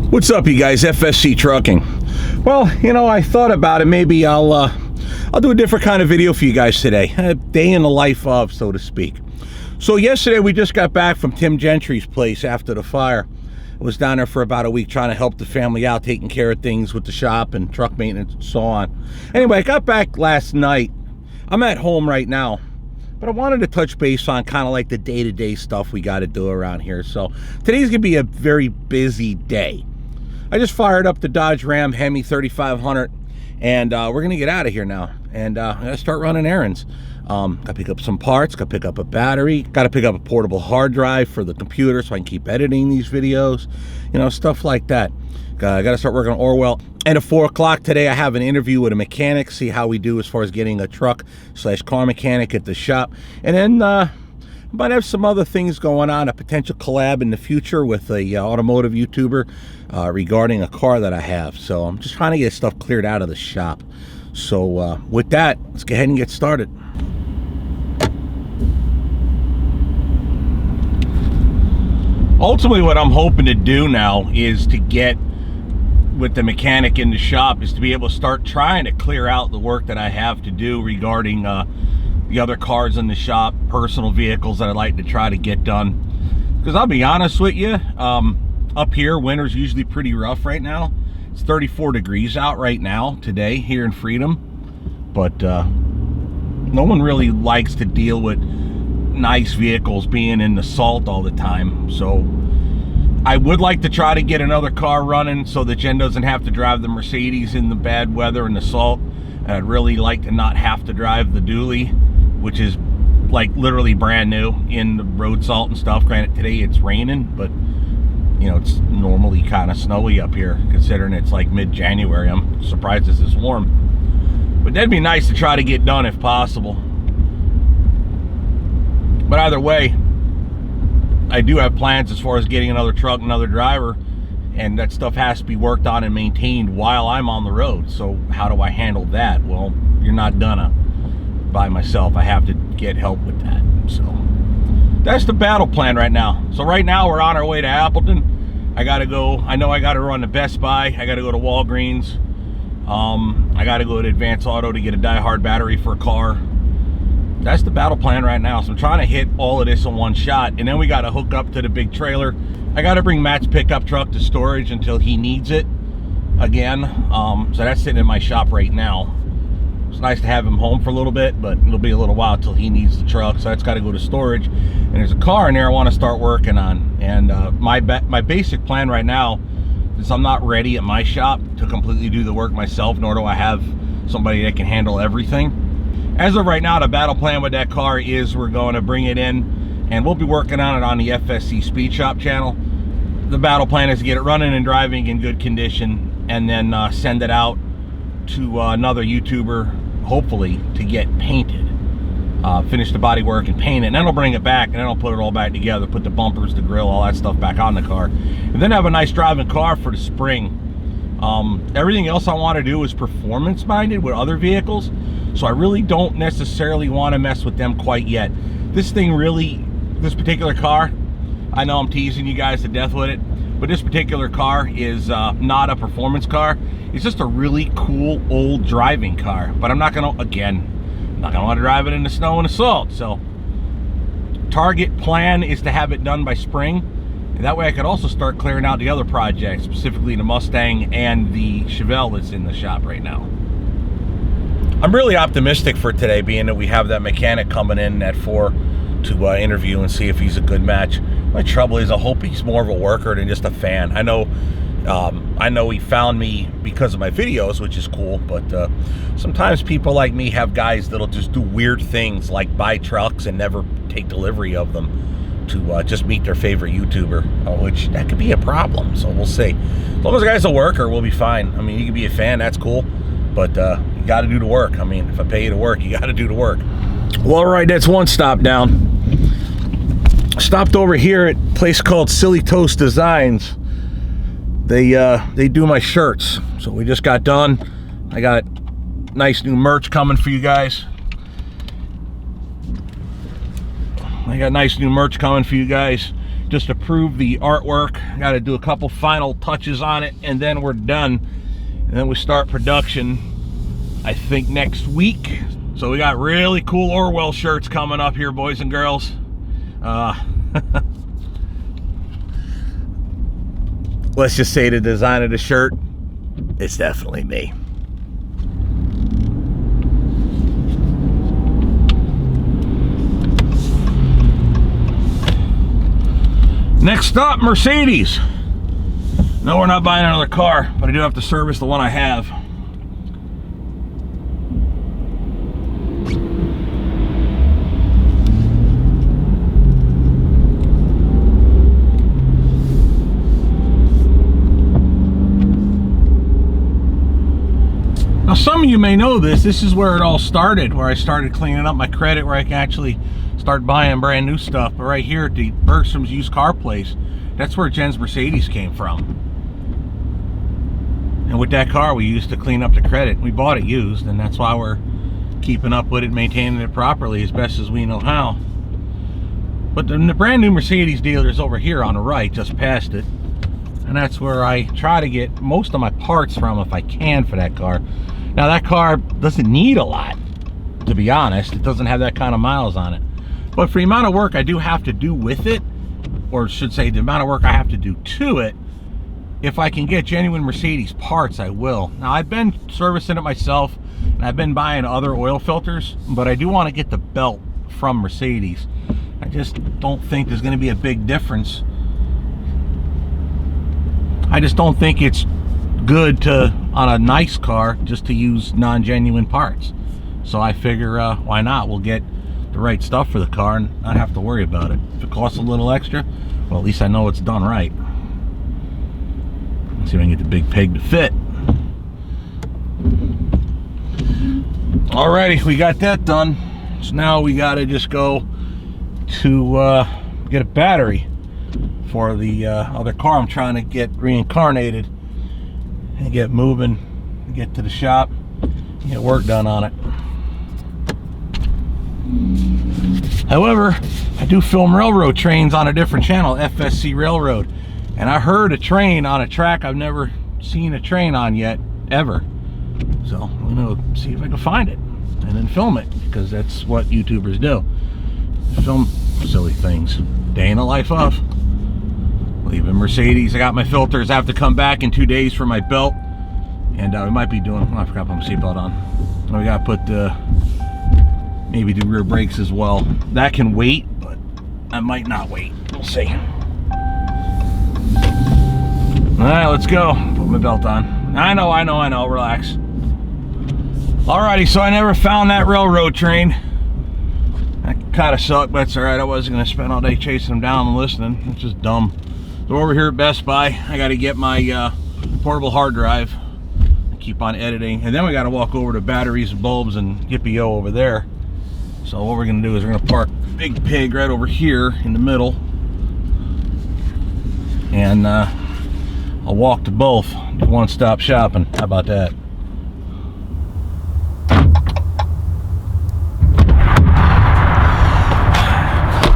What's up, you guys? FSC Trucking. Well, you know, I thought about it. Maybe I'll do a different kind of video for you guys today. A day in the life of, so to speak. So yesterday we just got back from Tim Gentry's place after the fire. I was down there for about a week trying to help the family out, taking care of things with the shop and truck maintenance and so on. Anyway, I got back last night. I'm at home right now, but I wanted to touch base on kind of like the day-to-day stuff we got to do around here. So today's gonna be a very busy day. I just fired up the Dodge Ram HEMI 3500, and we're gonna get out of here now, and I gotta start running errands. Gotta pick up some parts, gotta pick up a battery, gotta pick up a portable hard drive for the computer so I can keep editing these videos, you know, stuff like that. I gotta start working on Orwell. And at 4 o'clock today, I have an interview with a mechanic, see how we do as far as getting a truck/car mechanic at the shop. And then I might have some other things going on, a potential collab in the future with a automotive YouTuber regarding a car that I have. So I'm just trying to get stuff cleared out of the shop. So with that, let's go ahead and get started. Ultimately, what I'm hoping to do now is to get with the mechanic in the shop is to be able to start trying to clear out the work that I have to do regarding the other cars in the shop, personal vehicles that I'd like to try to get done. Because I'll be honest with you, up here, winter's usually pretty rough right now. It's 34 degrees out right now today here in Freedom, but no one really likes to deal with nice vehicles being in the salt all the time. So I would like to try to get another car running so that Jen doesn't have to drive the Mercedes in the bad weather and the salt. And I'd really like to not have to drive the dually, which is like literally brand new in the road salt and stuff. Granted, today it's raining, but you know, it's normally kind of snowy up here considering it's like mid-January. I'm surprised it's this warm, but that'd be nice to try to get done if possible. But either way, I do have plans as far as getting another truck, another driver, and that stuff has to be worked on and maintained while I'm on the road. So how do I handle that? Well, you're not gonna by myself. I have to get help with that. So that's the battle plan right now. So right now we're on our way to Appleton. I gotta go, I know I gotta run to Best Buy. I gotta go to Walgreens. I gotta go to Advance Auto to get a die-hard battery for a car. That's the battle plan right now. So I'm trying to hit all of this in one shot, and then we got to hook up to the big trailer. I got to bring Matt's pickup truck to storage until he needs it again. So that's sitting in my shop right now. It's nice to have him home for a little bit, but it'll be a little while till he needs the truck. So that's got to go to storage. And there's a car in there I want to start working on. And my basic plan right now is I'm not ready at my shop to completely do the work myself, nor do I have somebody that can handle everything. As of right now, the battle plan with that car is we're going to bring it in and we'll be working on it on the FSC Speed Shop channel. The battle plan is to get it running and driving in good condition and then send it out to another YouTuber, hopefully, to get painted. Finish the body work and paint it, and then I'll bring it back and then I'll put it all back together, put the bumpers, the grill, all that stuff back on the car, and then have a nice driving car for the spring. Everything else I want to do is performance minded with other vehicles. So I really don't necessarily want to mess with them quite yet. This particular car, I know I'm teasing you guys to death with it, but this particular car is not a performance car. It's just a really cool old driving car. But I'm not gonna want to drive it in the snow and the salt. So target plan is to have it done by spring. And that way I could also start clearing out the other projects, specifically the Mustang and the Chevelle that's in the shop right now. I'm really optimistic for today, being that we have that mechanic coming in at 4 to interview and see if he's a good match. My trouble is I hope he's more of a worker than just a fan. I know he found me because of my videos, which is cool, but sometimes people like me have guys that'll just do weird things like buy trucks and never take delivery of them to just meet their favorite YouTuber, which that could be a problem. So we'll see. As long as the guy's a worker, we'll be fine. I mean, you can be a fan, that's cool, but you got to do the work. I mean, if I pay you to work, you got to do the work. Well, all right, that's one stop down. Stopped over here at a place called Silly Toast Designs. They do my shirts. So we just got done. I got nice new merch coming for you guys. just approve the artwork. Got to do a couple final touches on it, and then we're done. And then we start production, I think, next week. So we got really cool Orwell shirts coming up here, boys and girls. Let's just say the design of the shirt, it's definitely me. Next up, Mercedes. No, we're not buying another car, but I do have to service the one I have. Now, some of you may know this. This is where it all started, where I started cleaning up my credit, where I can actually start buying brand new stuff. But right here at the Bergstrom's used car place, that's where Jen's Mercedes came from. And with that car, we used to clean up the credit. We bought it used, and that's why we're keeping up with it, maintaining it properly as best as we know how. But the brand new Mercedes dealer is over here on the right, just past it. And that's where I try to get most of my parts from if I can for that car. Now, that car doesn't need a lot, to be honest. It doesn't have that kind of miles on it. But for the amount of work I do have to do with it, or should say the amount of work I have to do to it, if I can get genuine Mercedes parts, I will. Now, I've been servicing it myself, and I've been buying other oil filters, but I do want to get the belt from Mercedes. I just don't think there's going to be a big difference. I just don't think it's good to, on a nice car, just to use non-genuine parts. So I figure, why not? We'll get the right stuff for the car and not have to worry about it. If it costs a little extra, well, at least I know it's done right. Let's see if I can get the big pig to fit. Alrighty, we got that done. So now we got to just go to get a battery for the other car I'm trying to get reincarnated and get moving, get to the shop, get work done on it. However, I do film railroad trains on a different channel, FSC Railroad, and I heard a train on a track I've never seen a train on yet, ever. So I'm gonna see if I can find it and then film it, because that's what YouTubers do. Film silly things. Day in the life of. Leaving Mercedes. I got my filters. I have to come back in 2 days for my belt, and we might be doing, I forgot to put my seatbelt on. We gotta put maybe do rear brakes as well. That can wait, but I might not wait. We'll see. All right, let's go. Put my belt on. I know. Relax. Alrighty, so I never found that railroad train. That kind of sucked, but it's all right. I wasn't gonna spend all day chasing them down and listening. It's just dumb. So over here at Best Buy, I got to get my portable hard drive. I keep on editing, and then we got to walk over to batteries and bulbs and Yippee-Yo over there. So what we're gonna do is we're gonna park Big Pig right over here in the middle, and I'll walk to both. One-stop shopping. How about that?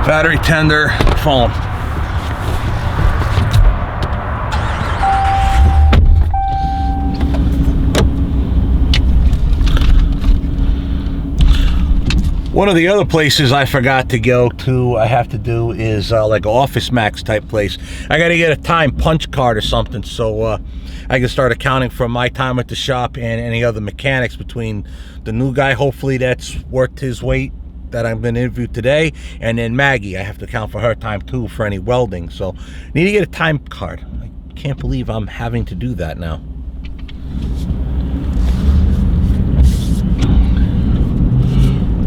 Battery tender, foam. One of the other places I forgot to go to, I have to do, is like Office Max type place. I got to get a time punch card or something, so I can start accounting for my time at the shop and any other mechanics between the new guy, hopefully that's worth his weight, that I've been interviewed today, and then Maggie. I have to account for her time too for any welding, so need to get a time card. I can't believe I'm having to do that now.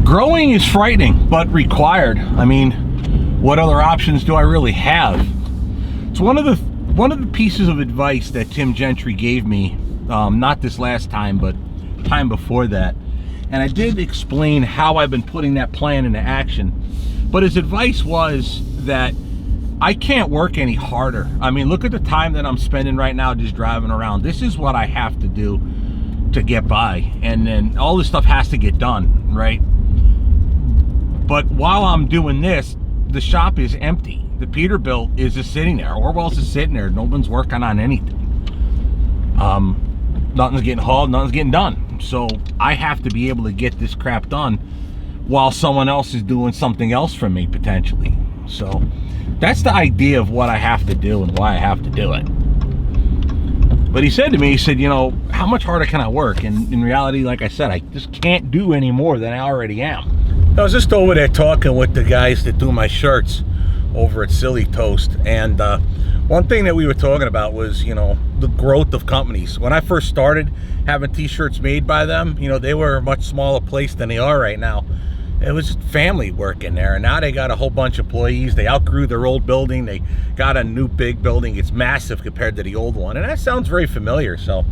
Growing is frightening, but required. I mean, what other options do I really have? It's one of the pieces of advice that Tim Gentry gave me, not this last time, but time before that. And I did explain how I've been putting that plan into action. But his advice was that I can't work any harder. I mean, look at the time that I'm spending right now just driving around. This is what I have to do to get by. And then all this stuff has to get done, right? But while I'm doing this, the shop is empty. The Peterbilt is just sitting there. Orwell's just sitting there. No one's working on anything. Nothing's getting hauled, nothing's getting done. So I have to be able to get this crap done while someone else is doing something else for me, potentially. So that's the idea of what I have to do and why I have to do it. But he said to me, he said, you know, how much harder can I work? And in reality, like I said, I just can't do any more than I already am. I was just over there talking with the guys that do my shirts over at Silly Toast, and one thing that we were talking about was, you know, the growth of companies. When I first started having t-shirts made by them, you know, they were a much smaller place than they are right now. It was just family working there, and now they got a whole bunch of employees. They outgrew their old building. They got a new big building. It's massive compared to the old one, and that sounds very familiar. So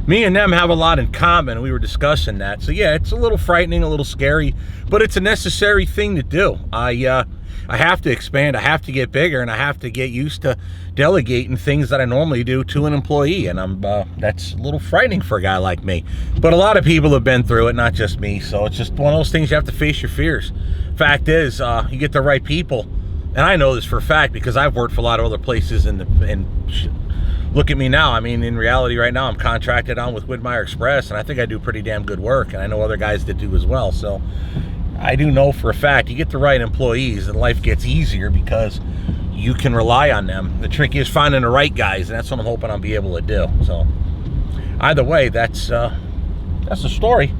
me and them have a lot in common, and we were discussing that. So yeah, it's a little frightening, a little scary, but it's a necessary thing to do. I have to expand, I have to get bigger, and I have to get used to delegating things that I normally do to an employee, and that's a little frightening for a guy like me. But a lot of people have been through it, not just me, so it's just one of those things you have to face your fears. Fact is, you get the right people, and I know this for a fact because I've worked for a lot of other places, and look at me now. I mean, in reality right now, I'm contracted on with Widmeyer Express, and I think I do pretty damn good work, and I know other guys that do as well. So I do know for a fact you get the right employees and life gets easier because you can rely on them. The trick is finding the right guys, and that's what I'm hoping I'll be able to do. So either way, that's the story.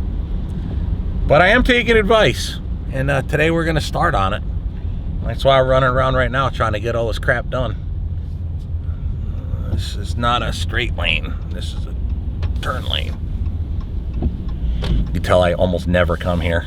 But I am taking advice, and today we're going to start on it. That's why I'm running around right now trying to get all this crap done. This is not a straight lane. This is a turn lane. You can tell I almost never come here.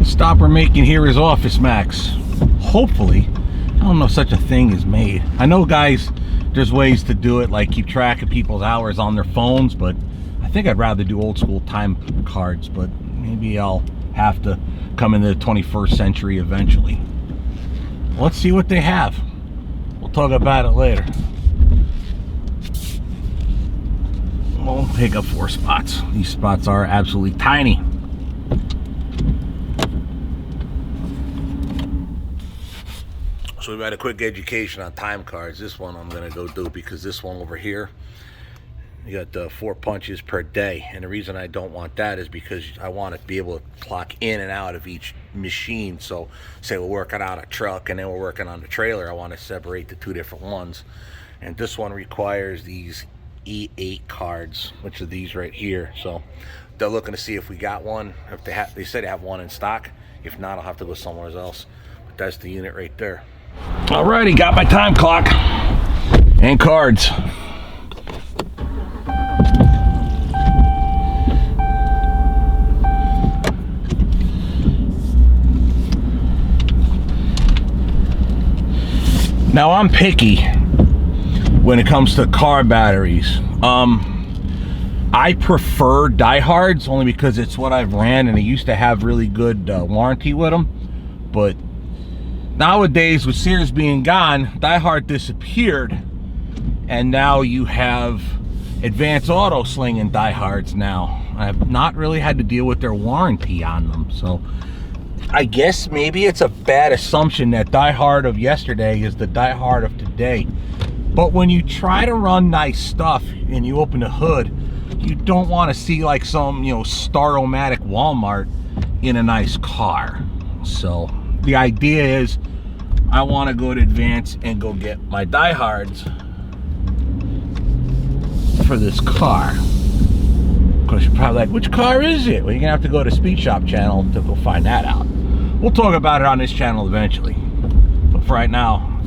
Stop we're making here is Office Max. Hopefully, I don't know if such a thing is made. I know, guys, there's ways to do it, like keep track of people's hours on their phones, but I think I'd rather do old school time cards, but maybe I'll have to come into the 21st century eventually. Let's see what they have. We'll talk about it later. We'll pick up 4 spots. These spots are absolutely tiny. So we've had a quick education on time cards. This one I'm gonna go do because this one over here, you got 4 punches per day. And the reason I don't want that is because I want to be able to clock in and out of each machine. So say we're working on a truck and then we're working on the trailer, I want to separate the 2 different ones. And this one requires these E8 cards, which are these right here. So they're looking to see if we got one. If they said they have one in stock. If not, I'll have to go somewhere else. But that's the unit right there. Alrighty, got my time clock and cards. Now I'm picky when it comes to car batteries. I prefer diehards only because it's what I've ran and it used to have really good warranty with them. But nowadays, with Sears being gone, diehard disappeared, and now you have Advanced Auto slinging diehards now. I have not really had to deal with their warranty on them, so I guess maybe it's a bad assumption that diehard of yesterday is the diehard of today. But when you try to run nice stuff and you open the hood, you don't want to see like some, you know, Star-O-Matic Walmart in a nice car. So the idea is I want to go to Advance and go get my diehards for this car. Of course, you're probably like, which car is it? Well, you're going to have to go to Speed Shop channel to go find that out. We'll talk about it on this channel eventually. But for right now,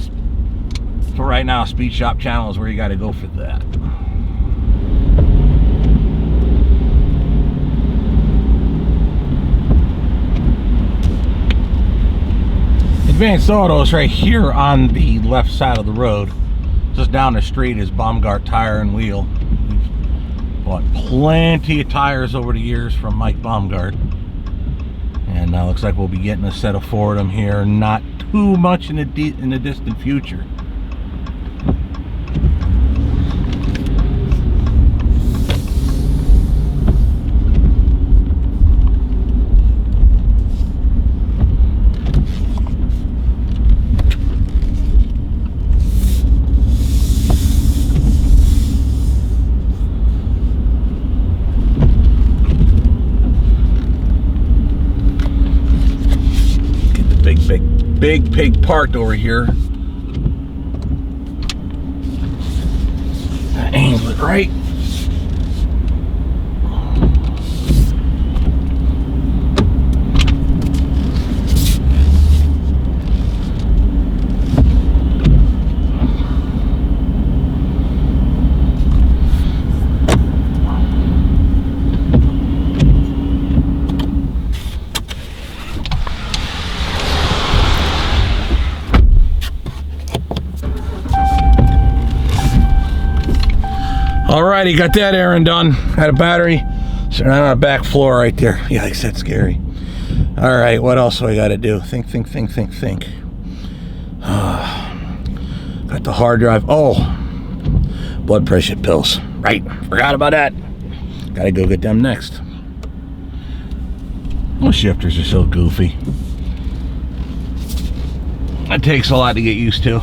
Speed Shop channel is where you got to go for that. Advanced Auto is right here on the left side of the road. Just down the street is Baumgart Tire and Wheel. We've Bought plenty of tires over the years from Mike Baumgart. And looks like we'll be getting a set of four of them here, not too much in the distant future. Big pig parked over here. Aims it right. Alrighty, got that errand done. Had a battery sitting on the back floor right there. Yikes, that's scary. Alright, what else do I gotta do? Think. Got the hard drive. Oh, blood pressure pills. Right, forgot about that. Gotta go get them next. Those shifters are so goofy. It takes a lot to get used to.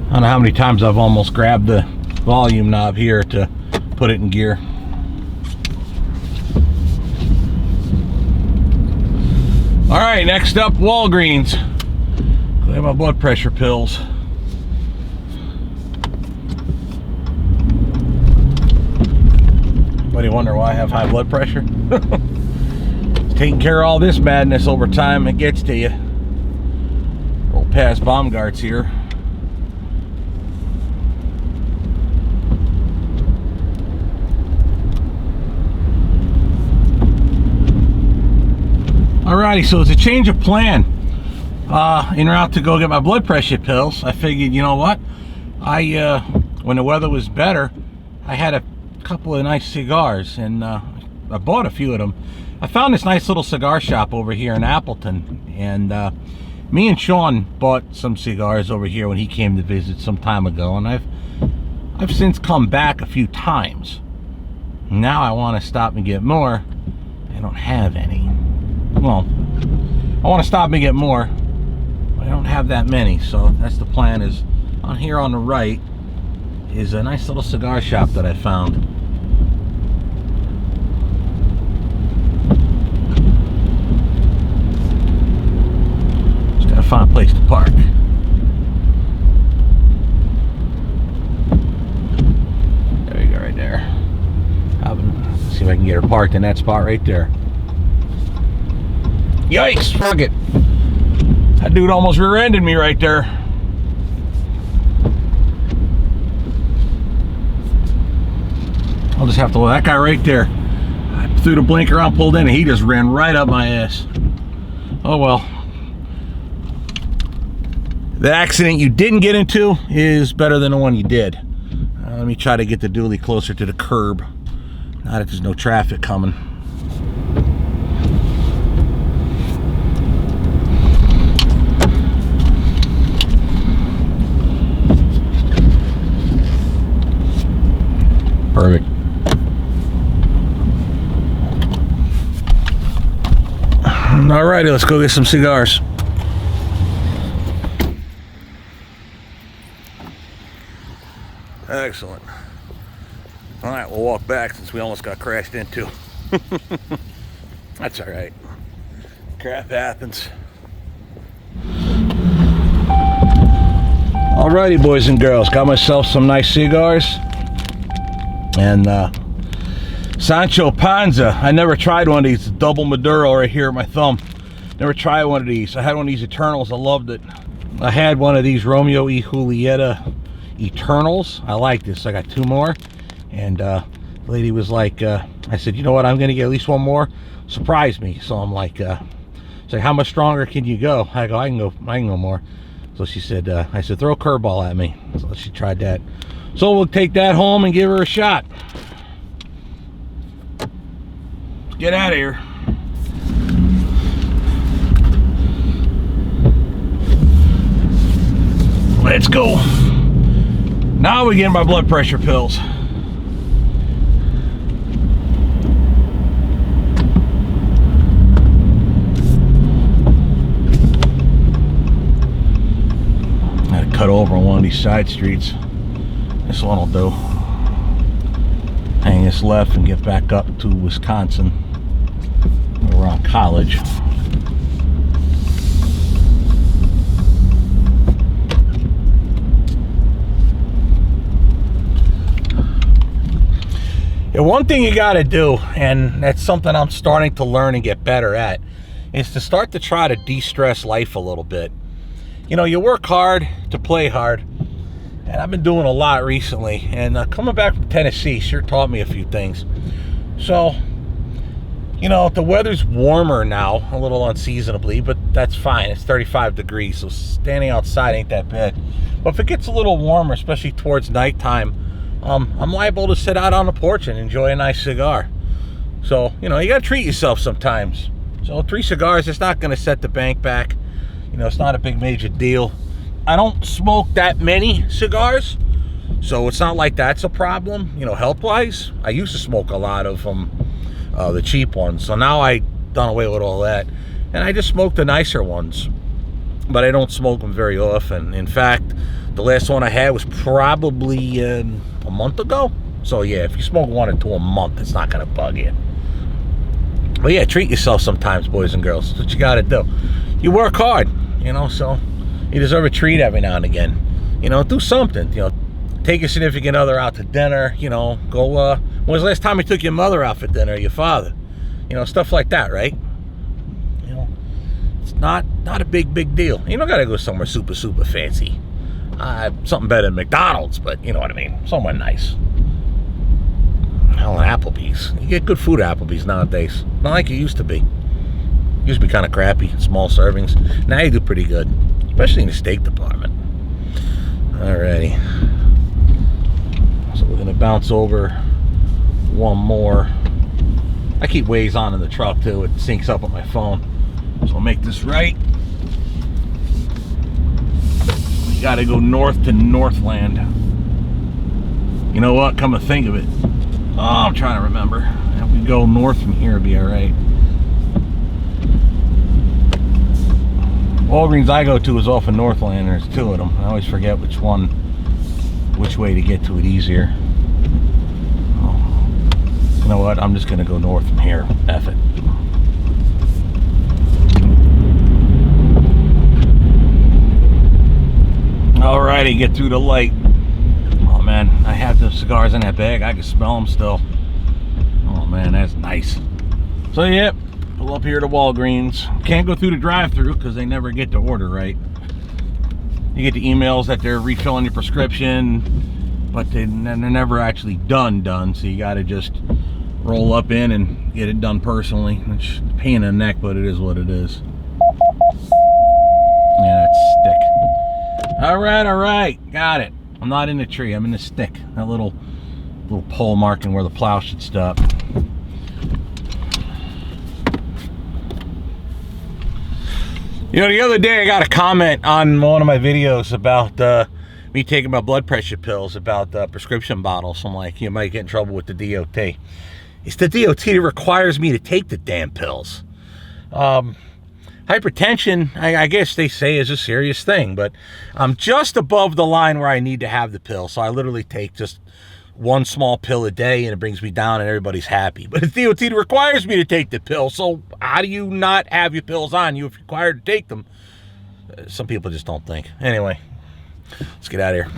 I don't know how many times I've almost grabbed the volume knob here to put it in gear. All right, next up, Walgreens. I have my blood pressure pills. Anybody wonder why I have high blood pressure? Taking care of all this madness over time, it gets to you. Roll past Baumgart's here. Alrighty, so it's a change of plan. En route to go get my blood pressure pills, I figured, you know what? When the weather was better, I had a couple of nice cigars, and I bought a few of them. I found this nice little cigar shop over here in Appleton, and me and Sean bought some cigars over here when he came to visit some time ago, and I've since come back a few times. Now I want to stop and get more. I don't have any. Well, I want to stop and get more, but I don't have that many, so that's the plan. Is on here on the right is a nice little cigar shop that I found. Just gotta find a place to park. There you go, right there. See if I can get her parked in that spot right there. Yikes, fuck it. That dude almost rear-ended me right there. I'll just have to let that guy right there. I threw the blinker on, pulled in, and he just ran right up my ass. Oh well. The accident you didn't get into is better than the one you did. Let me try to get the dually closer to the curb. Now that there's no traffic coming. Perfect. Alrighty, let's go get some cigars. Excellent. Alright, we'll walk back since we almost got crashed into. That's alright. Crap happens. Alrighty, boys and girls, got myself some nice cigars. And Sancho Panza. I never tried one of these. Double Maduro right here at my thumb. Never tried one of these. I had one of these Eternals. I loved it. I had one of these Romeo y Julieta Eternals. I like this. I got two more. And the lady was like, I said, you know what? I'm going to get at least one more. Surprise me. So I'm like, she's like, how much stronger can you go? I go, I can go more. So she said, I said, throw a curveball at me. So she tried that. So we'll take that home and give her a shot. Let's get out of here. Let's go. Now we get my blood pressure pills. Gotta cut over on one of these side streets. This one will do. Hang this left and get back up to Wisconsin. We're on College. And one thing you got to do, and that's something I'm starting to learn and get better at, is to start to try to de-stress life a little bit. You know, you work hard to play hard, and I've been doing a lot recently, and coming back from Tennessee sure taught me a few things. So, you know, the weather's warmer now, a little unseasonably, but that's fine. It's 35 degrees, so standing outside ain't that bad. But if it gets a little warmer, especially towards nighttime, I'm liable to sit out on the porch and enjoy a nice cigar. So, you know, you gotta treat yourself sometimes. So 3 cigars, it's not gonna set the bank back. You know, it's not a big major deal. I don't smoke that many cigars, so it's not like that's a problem, you know, health-wise. I used to smoke a lot of them, the cheap ones. So now I done away with all that, and I just smoke the nicer ones. But I don't smoke them very often. In fact, the last one I had was probably a month ago. So yeah, if you smoke 1 or 2 a month, it's not gonna bug you. But yeah, treat yourself sometimes, boys and girls. That's what you gotta do. You work hard, you know, so you deserve a treat every now and again. You know, do something. You know, take your significant other out to dinner. You know, go. When was the last time you took your mother out for dinner, or your father? You know, stuff like that, right? You know, it's not a big deal. You don't gotta go somewhere super fancy. Something better than McDonald's, but you know what I mean. Somewhere nice. Hell, at Applebee's. You get good food at Applebee's nowadays. Not like it used to be. It used to be kind of crappy, small servings. Now you do pretty good, especially in the steak department. Alrighty. So we're gonna bounce over one more. I keep Waze on in the truck too. It syncs up with my phone. So I'll make this right. You gotta go north to Northland. You know what? Come to think of it. Oh, I'm trying to remember. If we go north from here, it'll be alright. Walgreens I go to is off of Northland. There's 2 of them. I always forget which way to get to it easier. Oh. You know what? I'm just gonna go north from here. F it. Alrighty, get through the light. Oh man, I have the cigars in that bag. I can smell them still. Oh man, that's nice. So yep, pull up here to Walgreens. Can't go through the drive-thru because they never get the order right. You get the emails that they're refilling your prescription, but they're never actually done. So you got to just roll up in and get it done personally. Which is a pain in the neck, but it is what it is. Yeah, that's stick. All right, got it. I'm not in the tree, I'm in the stick. That little pole marking where the plow should stop. You know, the other day I got a comment on one of my videos about me taking my blood pressure pills, about prescription bottles. I'm like, you might get in trouble with the DOT. It's the DOT that requires me to take the damn pills. Hypertension, I guess they say, is a serious thing, but I'm just above the line where I need to have the pill. So I literally take just 1 small pill a day and it brings me down and everybody's happy. But the DOT requires me to take the pill. So how do you not have your pills on you if you're required to take them? Some people just don't think. Anyway, let's get out of here.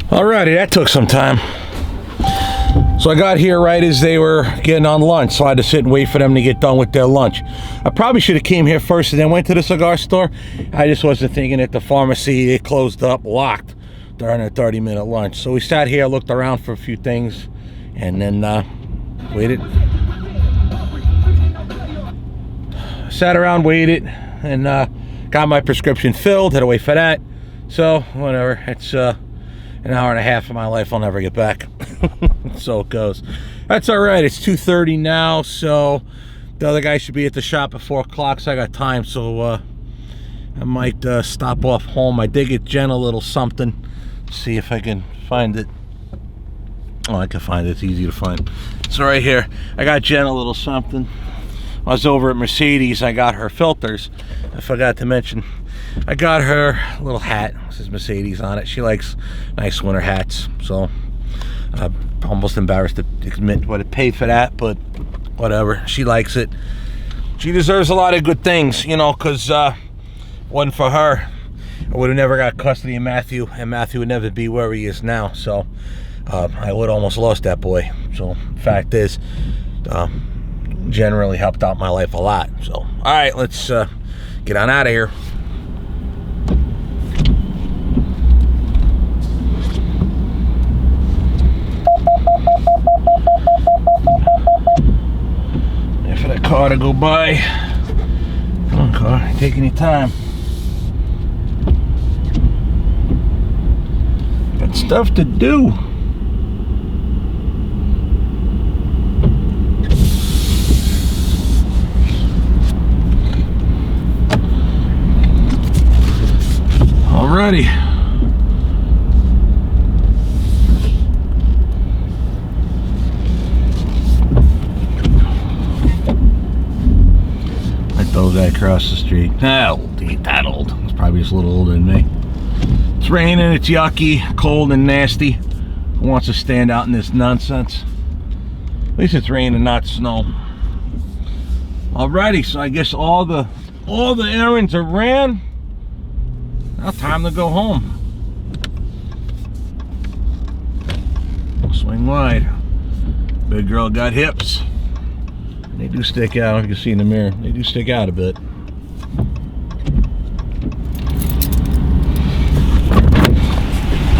Alrighty, that took some time. So I got here right as they were getting on lunch, so I had to sit and wait for them to get done with their lunch. I probably should have came here first and then went to the cigar store. I just wasn't thinking at the pharmacy, it closed up, locked during a 30-minute lunch. So we sat here, looked around for a few things, and then Waited. Sat around, waited, and got my prescription filled. Had to wait for that. So whatever. It's an hour and a half of my life I'll never get back. So it goes. That's all right. It's 2:30 now, so the other guy should be at the shop at 4 o'clock. So I got time. So I might stop off home. I did get Jen a little something. See if I can find it. Oh, I can find it. It's easy to find. It's right here. I got Jen a little something. I was over at Mercedes. I got her filters. I forgot to mention, I got her a little hat. It says Mercedes on it. She likes nice winter hats. So I'm almost embarrassed to admit what I paid for that, but whatever. She likes it. She deserves a lot of good things, you know, because wasn't for her, I would have never got custody of Matthew, and Matthew would never be where he is now. So I would have almost lost that boy. So fact is, Jen really helped out my life a lot. So all right, let's get on out of here. Wait for that car to go by. Come on, car, take any time. Got stuff to do. Alrighty. Let those guy across the street. Old, he ain't that old. He's probably just a little older than me. It's raining, it's yucky, cold and nasty. Who wants to stand out in this nonsense? At least it's rain and not snow. Alrighty, so I guess all the errands are ran. Now time to go home. Swing wide. Big girl got hips. They do stick out. You can see in the mirror. They do stick out a bit.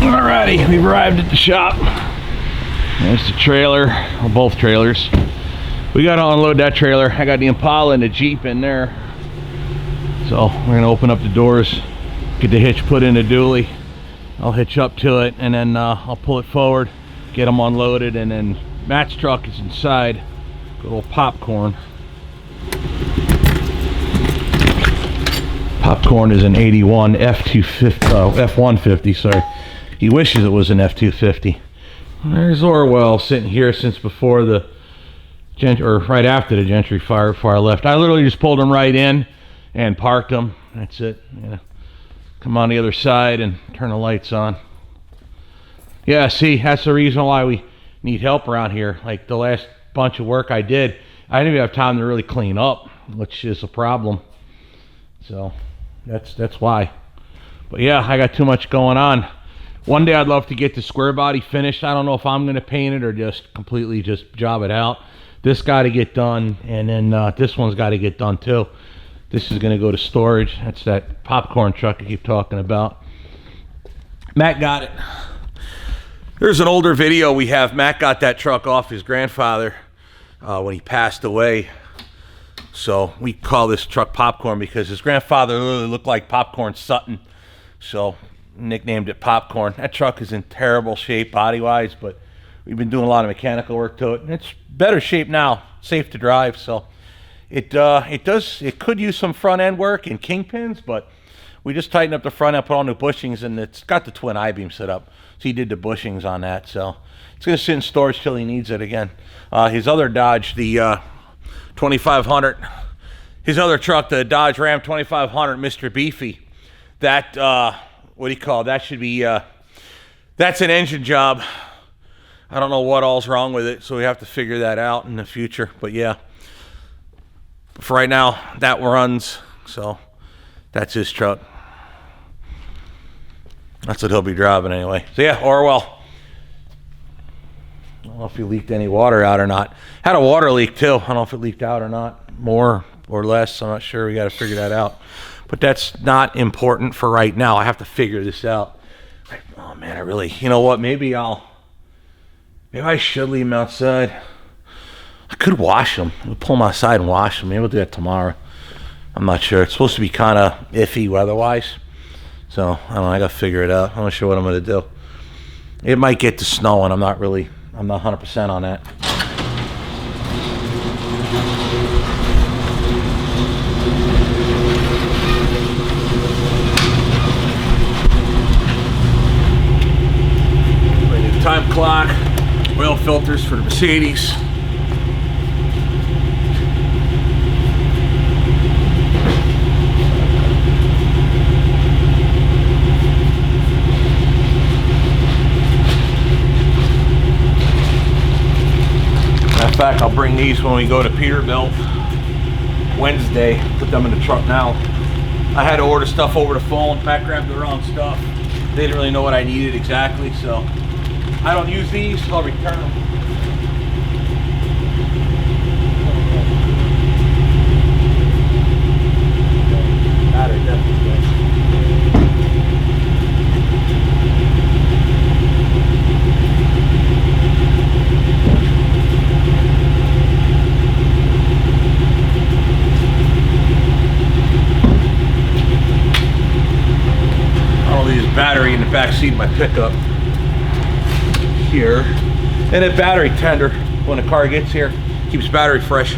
Alrighty, we've arrived at the shop. There's the trailer, or both trailers. We gotta unload that trailer. I got the Impala and the Jeep in there. So we're gonna open up the doors, get the hitch put in the dually. I'll hitch up to it, and then I'll pull it forward, get them unloaded, and then Matt's truck is inside. Good old Popcorn. Popcorn is an 81 F150, sorry. He wishes it was an F250. There's Orwell sitting here since before the Gentry, or right after the Gentry fire before I left. I literally just pulled him right in and parked him. That's it. Yeah. Come on the other side and turn the lights on. Yeah, see, that's the reason why we need help around here. Like the last bunch of work I did, I didn't even have time to really clean up, which is a problem. So that's why. But yeah, I got too much going on. One day I'd love to get the square body finished. I don't know if I'm going to paint it or just completely just job it out. This got to get done, and then this one's got to get done too. This is going to go to storage. That's that Popcorn truck I keep talking about. Matt got it. There's an older video we have. Matt got that truck off his grandfather when he passed away. So we call this truck Popcorn because his grandfather literally looked like Popcorn Sutton. So nicknamed it Popcorn. That truck is in terrible shape body-wise, but we've been doing a lot of mechanical work to it, and it's better shape now. Safe to drive. So it could use some front end work and kingpins, but we just tightened up the front end, put all new bushings, and it's got the twin I-beam set up. So he did the bushings on that. So it's going to sit in storage till he needs it again. His other Dodge, the 2500, his other truck, the Dodge Ram 2500 Mr. Beefy, that what do you call it? That should be that's an engine job. I don't know what all's wrong with it, so we have to figure that out in the future. But yeah, for right now, that runs. So that's his truck. That's what he'll be driving anyway. So yeah, Orwell. I don't know if he leaked any water out or not. Had a water leak too. I don't know if it leaked out or not. More or less, I'm not sure. We got to figure that out. But that's not important for right now. I have to figure this out. Oh man, I really, you know what? Maybe I should leave him outside. I could wash them. We'll pull them outside and wash them. Maybe we'll do that tomorrow. I'm not sure. It's supposed to be kind of iffy weather-wise. So, I don't know. I got to figure it out. I'm not sure what I'm going to do. It might get to snow, and I'm not 100% on that. Time clock, oil filters for the Mercedes. In fact, I'll bring these when we go to Peterbilt Wednesday. Put them in the truck now. I had to order stuff over the phone. Pat grabbed the wrong stuff. They didn't really know what I needed exactly, so I don't use these, so I'll return them. Battery definitely good. I'll leave this battery in the back seat of my pickup here, and a battery tender when the car gets here keeps battery fresh.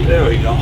There we go.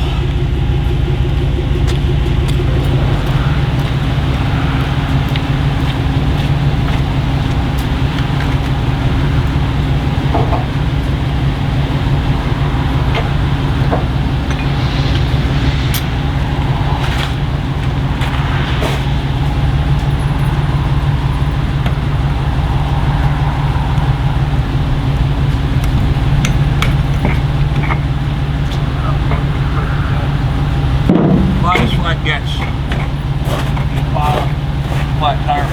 Gets flat tire.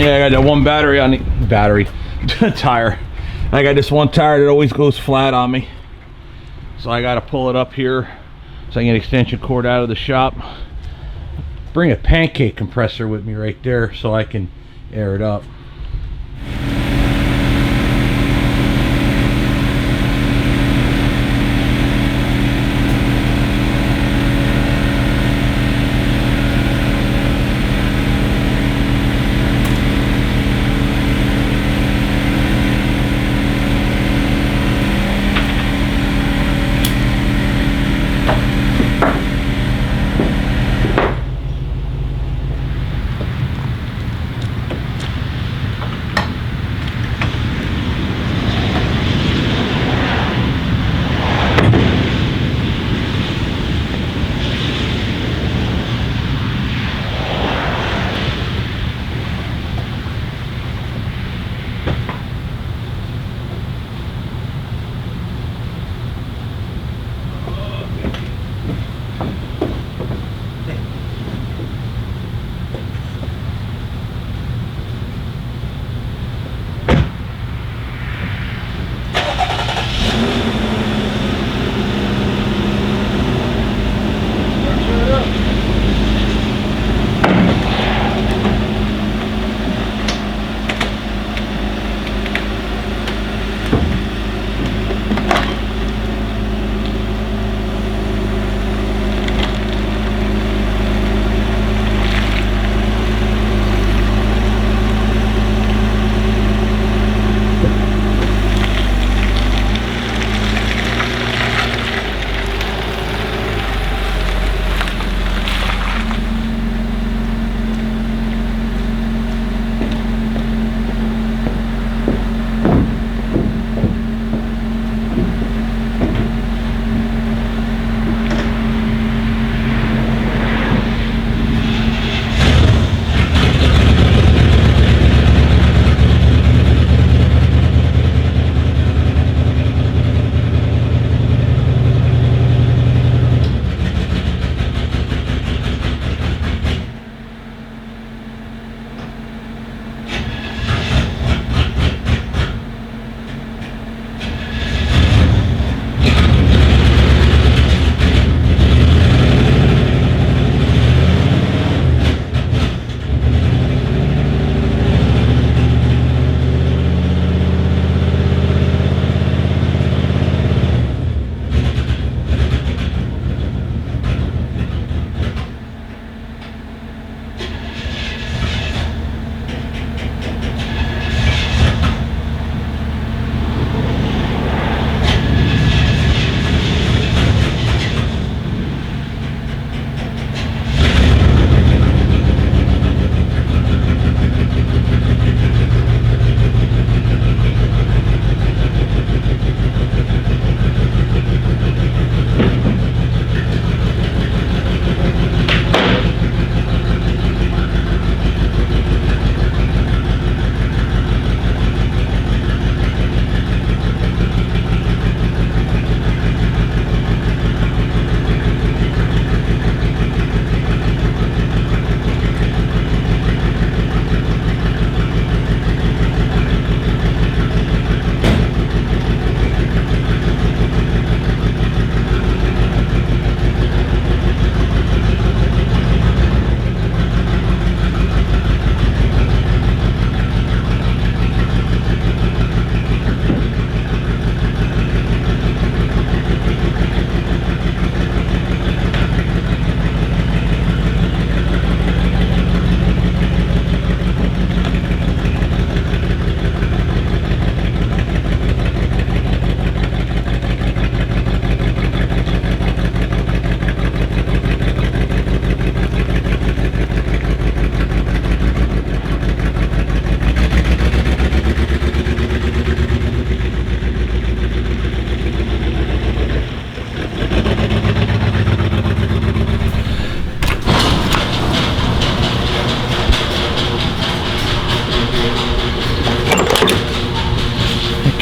Yeah, I got that one battery on the tire. I got this one tire that always goes flat on me, so I got to pull it up here so I can get an extension cord out of the shop. Bring a pancake compressor with me right there so I can air it up.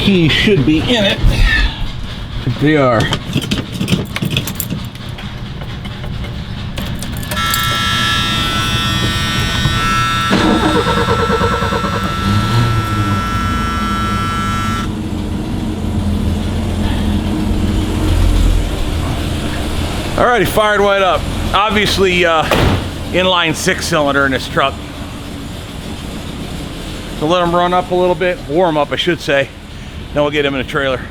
keys should be in it. I think they are. Alrighty, fired right up. Obviously, inline 6-cylinder in this truck. So let them run up a little bit, warm up, I should say. Then we'll get him in the trailer.